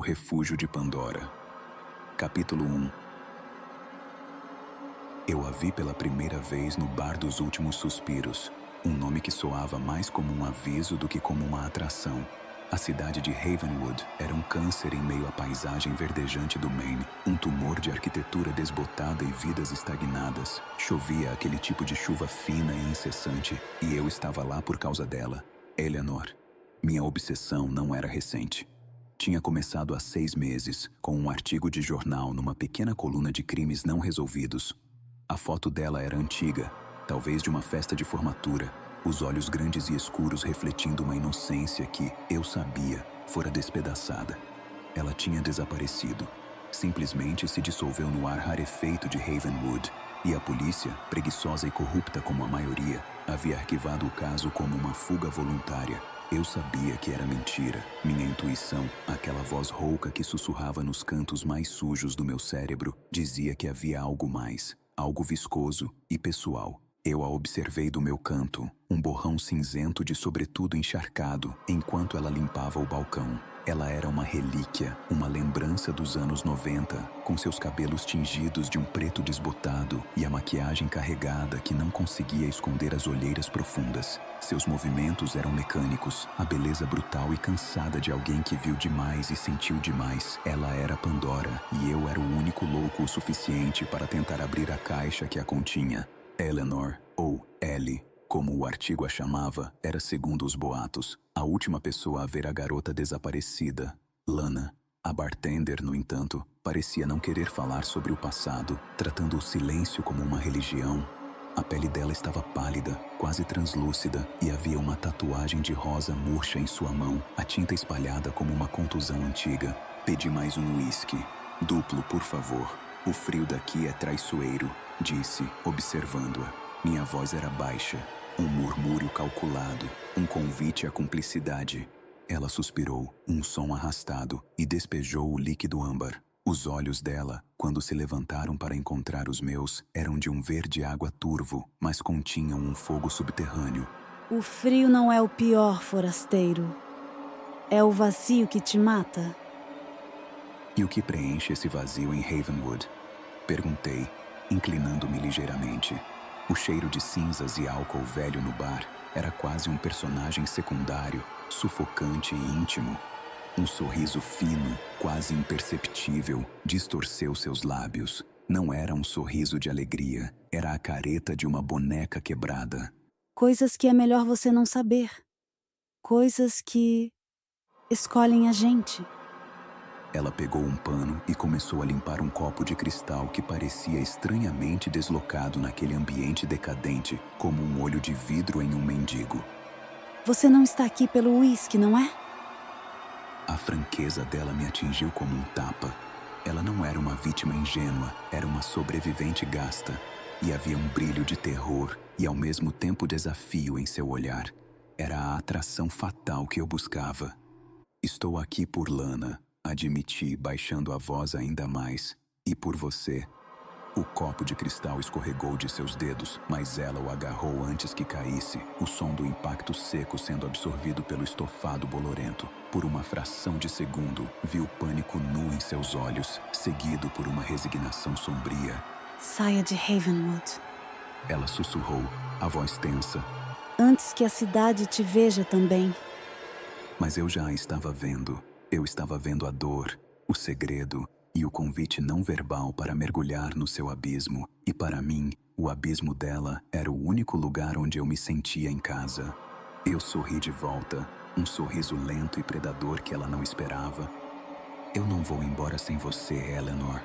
refúgio de Pandora. Capítulo 1. Eu a vi pela primeira vez no Bar dos Últimos Suspiros, um nome que soava mais como um aviso do que como uma atração. A cidade de Havenwood era um câncer em meio à paisagem verdejante do Maine, um tumor de arquitetura desbotada e vidas estagnadas. Chovia aquele tipo de chuva fina e incessante, e eu estava lá por causa dela, Eleanor. Minha obsessão não era recente. Tinha começado há 6 meses, com um artigo de jornal numa pequena coluna de crimes não resolvidos. A foto dela era antiga, talvez de uma festa de formatura, os olhos grandes e escuros refletindo uma inocência que, eu sabia, fora despedaçada. Ela tinha desaparecido. Simplesmente se dissolveu no ar rarefeito de Havenwood, e a polícia, preguiçosa e corrupta como a maioria, havia arquivado o caso como uma fuga voluntária. Eu sabia que era mentira. Minha intuição, aquela voz rouca que sussurrava nos cantos mais sujos do meu cérebro, dizia que havia algo mais, algo viscoso e pessoal. Eu a observei do meu canto, um borrão cinzento de sobretudo encharcado, enquanto ela limpava o balcão. Ela era uma relíquia, uma lembrança dos anos 90, com seus cabelos tingidos de um preto desbotado e a maquiagem carregada que não conseguia esconder as olheiras profundas. Seus movimentos eram mecânicos, a beleza brutal e cansada de alguém que viu demais e sentiu demais. Ela era Pandora, e eu era o único louco o suficiente para tentar abrir a caixa que a continha. Eleanor, ou Ellie, como o artigo a chamava, era, segundo os boatos, a última pessoa a ver a garota desaparecida. Lana, a bartender, no entanto, parecia não querer falar sobre o passado, tratando o silêncio como uma religião. A pele dela estava pálida, quase translúcida, e havia uma tatuagem de rosa murcha em sua mão, a tinta espalhada como uma contusão antiga. Pedi mais um uísque. Duplo, por favor. O frio daqui é traiçoeiro, disse, observando-a. Minha voz era baixa, um murmúrio calculado, um convite à cumplicidade. Ela suspirou, um som arrastado, e despejou o líquido âmbar. Os olhos dela, quando se levantaram para encontrar os meus, eram de um verde água turvo, mas continham um fogo subterrâneo. O frio não é o pior, forasteiro. É o vazio que te mata. E o que preenche esse vazio em Havenwood? Perguntei, inclinando-me ligeiramente. O cheiro de cinzas e álcool velho no bar era quase um personagem secundário, sufocante e íntimo. Um sorriso fino, quase imperceptível, distorceu seus lábios. Não era um sorriso de alegria, era a careta de uma boneca quebrada. Coisas que é melhor você não saber. Coisas que escolhem a gente. Ela pegou um pano e começou a limpar um copo de cristal que parecia estranhamente deslocado naquele ambiente decadente, como um olho de vidro em um mendigo. Você não está aqui pelo uísque, não é? A franqueza dela me atingiu como um tapa. Ela não era uma vítima ingênua, era uma sobrevivente gasta. E havia um brilho de terror e ao mesmo tempo desafio em seu olhar. Era a atração fatal que eu buscava. Estou aqui por Lana, admiti, baixando a voz ainda mais. E por você. O copo de cristal escorregou de seus dedos, mas ela o agarrou antes que caísse, o som do impacto seco sendo absorvido pelo estofado bolorento. Por uma fração de segundo, vi o pânico nu em seus olhos, seguido por uma resignação sombria. Saia de Havenwood. Ela sussurrou, a voz tensa. Antes que a cidade te veja também. Mas eu já a estava vendo. Eu estava vendo a dor, o segredo e o convite não verbal para mergulhar no seu abismo. E para mim, o abismo dela era o único lugar onde eu me sentia em casa. Eu sorri de volta, um sorriso lento e predador que ela não esperava. Eu não vou embora sem você, Eleanor.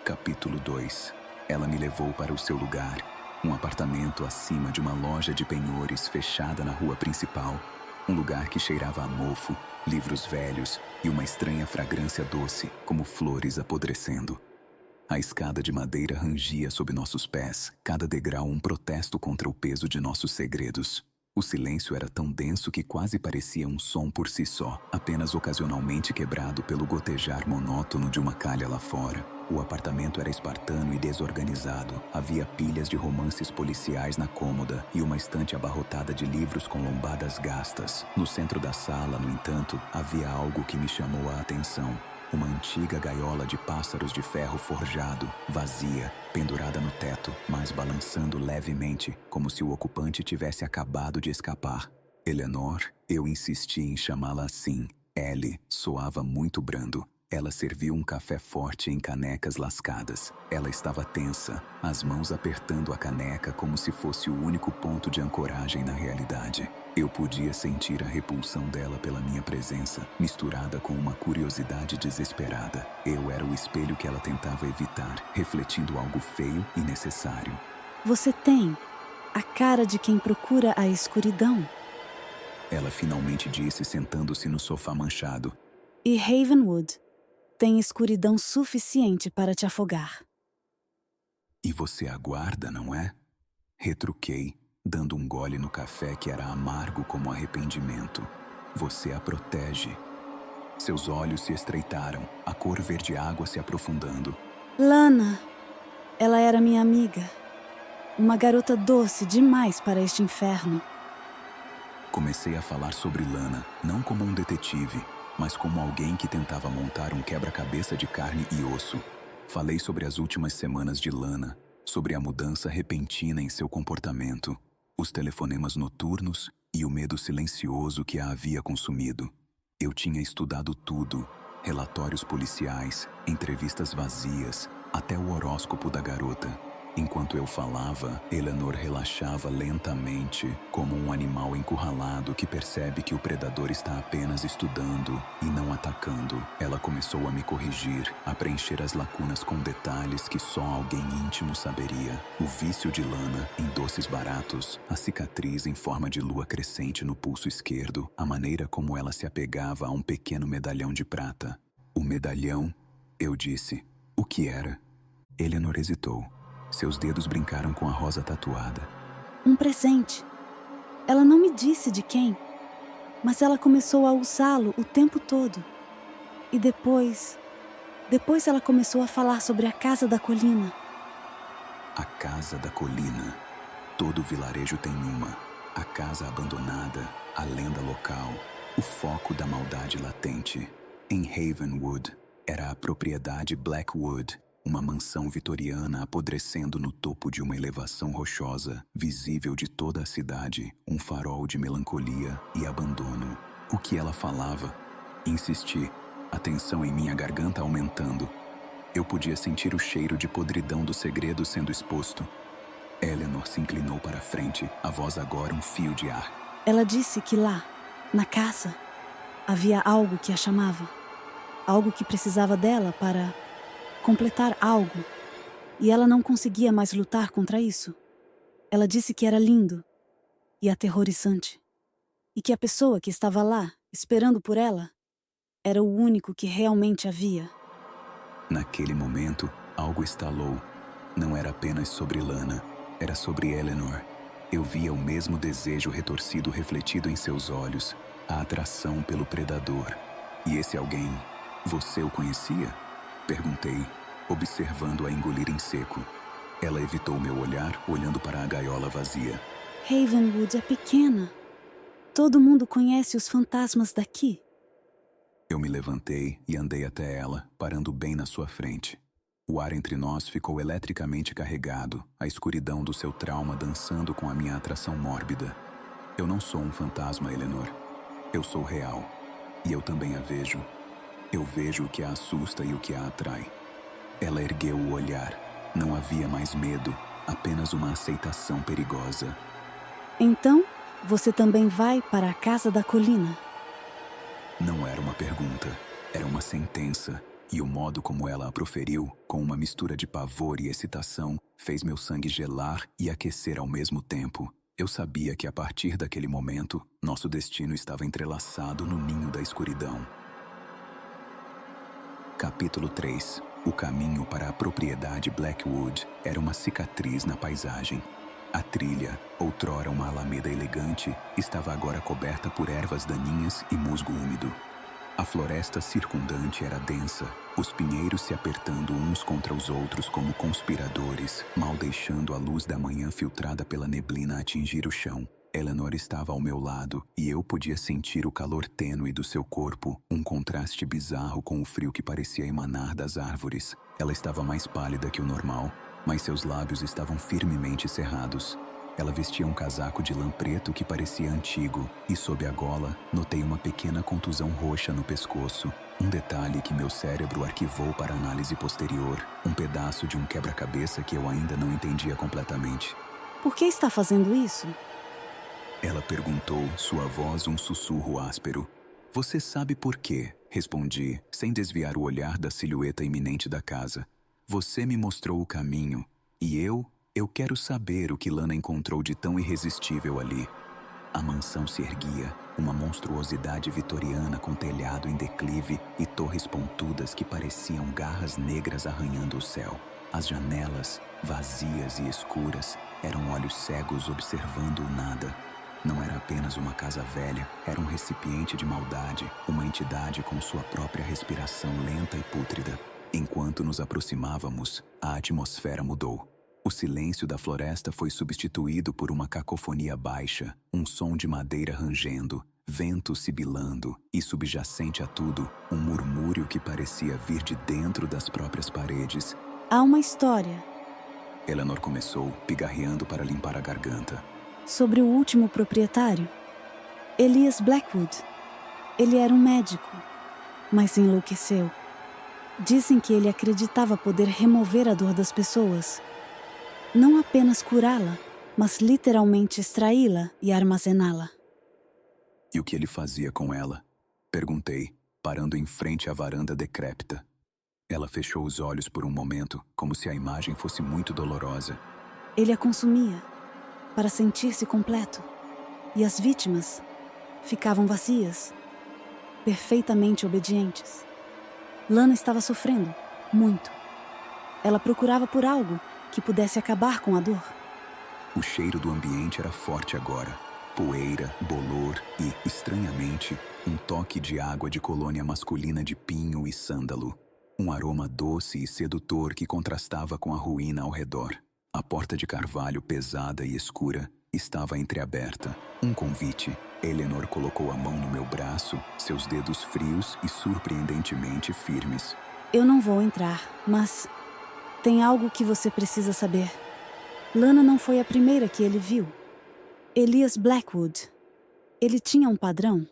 Capítulo 2. Ela me levou para o seu lugar, um apartamento acima de uma loja de penhores fechada na rua principal. Um lugar que cheirava a mofo, livros velhos e uma estranha fragrância doce, como flores apodrecendo. A escada de madeira rangia sob nossos pés, cada degrau um protesto contra o peso de nossos segredos. O silêncio era tão denso que quase parecia um som por si só, apenas ocasionalmente quebrado pelo gotejar monótono de uma calha lá fora. O apartamento era espartano e desorganizado. Havia pilhas de romances policiais na cômoda e uma estante abarrotada de livros com lombadas gastas. No centro da sala, no entanto, havia algo que me chamou a atenção. Uma antiga gaiola de pássaros de ferro forjado, vazia, pendurada no teto, mas balançando levemente, como se o ocupante tivesse acabado de escapar. Eleanor, eu insisti em chamá-la assim. Ellie soava muito brando. Ela serviu um café forte em canecas lascadas. Ela estava tensa, as mãos apertando a caneca como se fosse o único ponto de ancoragem na realidade. Eu podia sentir a repulsão dela pela minha presença, misturada com uma curiosidade desesperada. Eu era o espelho que ela tentava evitar, refletindo algo feio e necessário. Você tem a cara de quem procura a escuridão. Ela finalmente disse, sentando-se no sofá manchado. E Ravenwood tem escuridão suficiente para te afogar. E você aguarda, não é? Retruquei, dando um gole no café que era amargo como arrependimento. Você a protege. Seus olhos se estreitaram, a cor verde-água se aprofundando. Lana, ela era minha amiga. Uma garota doce demais para este inferno. Comecei a falar sobre Lana, não como um detetive, mas como alguém que tentava montar um quebra-cabeça de carne e osso. Falei sobre as últimas semanas de Lana, sobre a mudança repentina em seu comportamento, os telefonemas noturnos e o medo silencioso que a havia consumido. Eu tinha estudado tudo, relatórios policiais, entrevistas vazias, até o horóscopo da garota. Enquanto eu falava, Eleanor relaxava lentamente, como um animal encurralado que percebe que o predador está apenas estudando e não atacando. Ela começou a me corrigir, a preencher as lacunas com detalhes que só alguém íntimo saberia. O vício de Lana em doces baratos, a cicatriz em forma de lua crescente no pulso esquerdo, a maneira como ela se apegava a um pequeno medalhão de prata. O medalhão, eu disse. O que era? Eleanor hesitou. Seus dedos brincaram com a rosa tatuada. Um presente. Ela não me disse de quem, mas ela começou a usá-lo o tempo todo. E depois ela começou a falar sobre a Casa da Colina. A Casa da Colina. Todo vilarejo tem uma. A casa abandonada, a lenda local, o foco da maldade latente. Em Ravenwood, era a propriedade Blackwood, uma mansão vitoriana apodrecendo no topo de uma elevação rochosa, visível de toda a cidade, um farol de melancolia e abandono. O que ela falava? Insisti, a tensão em minha garganta aumentando. Eu podia sentir o cheiro de podridão do segredo sendo exposto. Eleanor se inclinou para a frente, a voz agora um fio de ar. Ela disse que lá, na casa, havia algo que a chamava. Algo que precisava dela para completar algo, e ela não conseguia mais lutar contra isso. Ela disse que era lindo e aterrorizante, e que a pessoa que estava lá, esperando por ela, era o único que realmente havia. Naquele momento, algo estalou. Não era apenas sobre Lana, era sobre Eleanor. Eu via o mesmo desejo retorcido refletido em seus olhos, a atração pelo predador. E esse alguém, você o conhecia? Perguntei, observando-a engolir em seco. Ela evitou meu olhar, olhando para a gaiola vazia. Ravenwood é pequena. Todo mundo conhece os fantasmas daqui. Eu me levantei e andei até ela, parando bem na sua frente. O ar entre nós ficou eletricamente carregado, a escuridão do seu trauma dançando com a minha atração mórbida. Eu não sou um fantasma, Eleanor. Eu sou real. E eu também a vejo. Eu vejo o que a assusta e o que a atrai. Ela ergueu o olhar. Não havia mais medo, apenas uma aceitação perigosa. Então, você também vai para a Casa da Colina? Não era uma pergunta, era uma sentença. E o modo como ela a proferiu, com uma mistura de pavor e excitação, fez meu sangue gelar e aquecer ao mesmo tempo. Eu sabia que a partir daquele momento, nosso destino estava entrelaçado no ninho da escuridão. Capítulo 3. O caminho para a propriedade Blackwood era uma cicatriz na paisagem. A trilha, outrora uma alameda elegante, estava agora coberta por ervas daninhas e musgo úmido. A floresta circundante era densa, os pinheiros se apertando uns contra os outros como conspiradores, mal deixando a luz da manhã filtrada pela neblina atingir o chão. Eleanor estava ao meu lado e eu podia sentir o calor tênue do seu corpo, um contraste bizarro com o frio que parecia emanar das árvores. Ela estava mais pálida que o normal, mas seus lábios estavam firmemente cerrados. Ela vestia um casaco de lã preto que parecia antigo, e sob a gola, notei uma pequena contusão roxa no pescoço. Um detalhe que meu cérebro arquivou para análise posterior, um pedaço de um quebra-cabeça que eu ainda não entendia completamente. Por que está fazendo isso? Ela perguntou, sua voz um sussurro áspero. Você sabe por quê? Respondi, sem desviar o olhar da silhueta iminente da casa. Você me mostrou o caminho, e eu quero saber o que Lana encontrou de tão irresistível ali. A mansão se erguia, uma monstruosidade vitoriana com telhado em declive e torres pontudas que pareciam garras negras arranhando o céu. As janelas, vazias e escuras, eram olhos cegos observando o nada. Não era apenas uma casa velha, era um recipiente de maldade, uma entidade com sua própria respiração lenta e pútrida. Enquanto nos aproximávamos, a atmosfera mudou. O silêncio da floresta foi substituído por uma cacofonia baixa, um som de madeira rangendo, vento sibilando e, subjacente a tudo, um murmúrio que parecia vir de dentro das próprias paredes. Há uma história. Eleanor começou, pigarreando para limpar a garganta. Sobre o último proprietário, Elias Blackwood. Ele era um médico, mas enlouqueceu. Dizem que ele acreditava poder remover a dor das pessoas. Não apenas curá-la, mas literalmente extraí-la e armazená-la. E o que ele fazia com ela? Perguntei, parando em frente à varanda decrépita. Ela fechou os olhos por um momento, como se a imagem fosse muito dolorosa. Ele a consumia, para sentir-se completo. E as vítimas ficavam vazias, perfeitamente obedientes. Lana estava sofrendo, muito. Ela procurava por algo que pudesse acabar com a dor. O cheiro do ambiente era forte agora. Poeira, bolor e, estranhamente, um toque de água de colônia masculina de pinho e sândalo. Um aroma doce e sedutor que contrastava com a ruína ao redor. A porta de carvalho pesada e escura estava entreaberta. Um convite. Eleanor colocou a mão no meu braço, seus dedos frios e surpreendentemente firmes. Eu não vou entrar, mas tem algo que você precisa saber. Lana não foi a primeira que ele viu. Elias Blackwood. Ele tinha um padrão.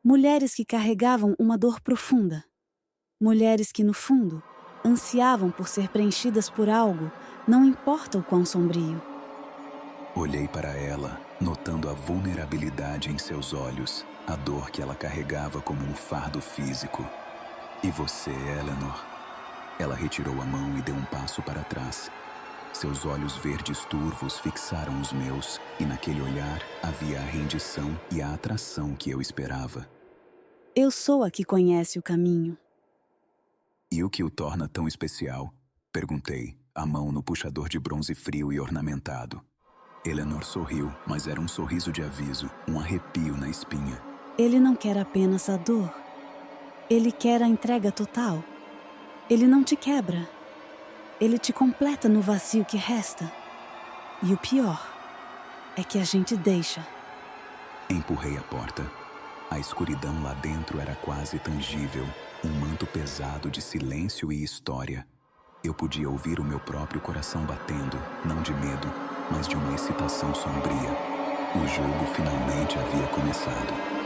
Mulheres que carregavam uma dor profunda. Mulheres que, no fundo, ansiavam por ser preenchidas por algo, não importa o quão sombrio. Olhei para ela, notando a vulnerabilidade em seus olhos, a dor que ela carregava como um fardo físico. E você, Eleanor? Ela retirou a mão e deu um passo para trás. Seus olhos verdes turvos fixaram os meus, e naquele olhar havia a rendição e a atração que eu esperava. Eu sou a que conhece o caminho. E o que o torna tão especial? Perguntei, a mão no puxador de bronze frio e ornamentado. Eleanor sorriu, mas era um sorriso de aviso, um arrepio na espinha. Ele não quer apenas a dor. Ele quer a entrega total. Ele não te quebra. Ele te completa no vazio que resta. E o pior é que a gente deixa. Empurrei a porta. A escuridão lá dentro era quase tangível, um manto pesado de silêncio e história. Eu podia ouvir o meu próprio coração batendo, não de medo, mas de uma excitação sombria. O jogo finalmente havia começado.